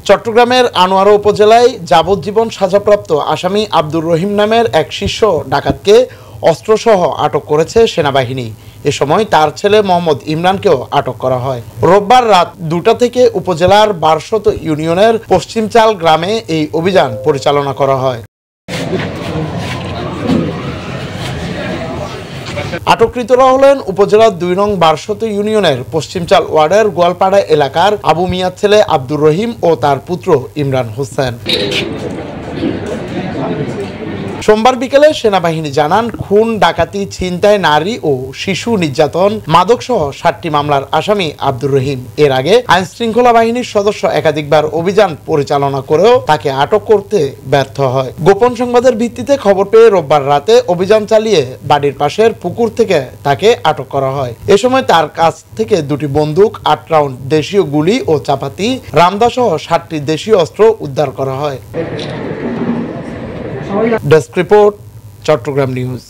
চট্টগ্রামের আনোয়ারা উপজেলায় যাবজ্জীবন সাজাপ্রাপ্ত আসামি আব্দুর রহিম নামের এক শীর্ষ ডাকাতকে অস্ত্রসহ আটক করেছে সেনাবাহিনী। এ সময় তার ছেলে মোহাম্মদ ইমরানকেও আটক করা হয়। রোববার রাত 2টা থেকে উপজেলার 1200 ইউনিয়নের পশ্চিমচাল গ্রামে এই অভিযান পরিচালনা করা হয়। আটককৃতরা হলেন উপজেলার 2 নং 1200 ইউনিয়নের পশ্চিমচাল ওয়ার্ডের গোয়ালপাড়া এলাকার আবু মিয়ার ছেলে আব্দুর রহিম ও তার পুত্র ইমরান হোসেন। সোমবার বিকেলে সেনাবাহিনী জানান, খুন, ডাকাতি, ছিনতাই, নারী ও শিশু নির্যাতন, মাদকসহ 7টি মামলার আসামি আব্দুর রহিম এর আগে আইনশৃঙ্খলা বাহিনীর সদস্য একাধিকবার অভিযান পরিচালনা করেও তাকে আটক করতে ব্যর্থ হয়। গোপন সংবাদের ভিত্তিতে খবর পেয়ে রোববার রাতে অভিযান চালিয়ে বাড়ির পাশের পুকুর থেকে তাকে আটক করা হয়। এ সময় তার কাছ থেকে 2টি বন্দুক, 8 রাউন্ড দেশীয় গুলি ও চাপাতি, রামদাসহ 7টি দেশীয় অস্ত্র উদ্ধার করা হয়। Desk report, Chittagong news.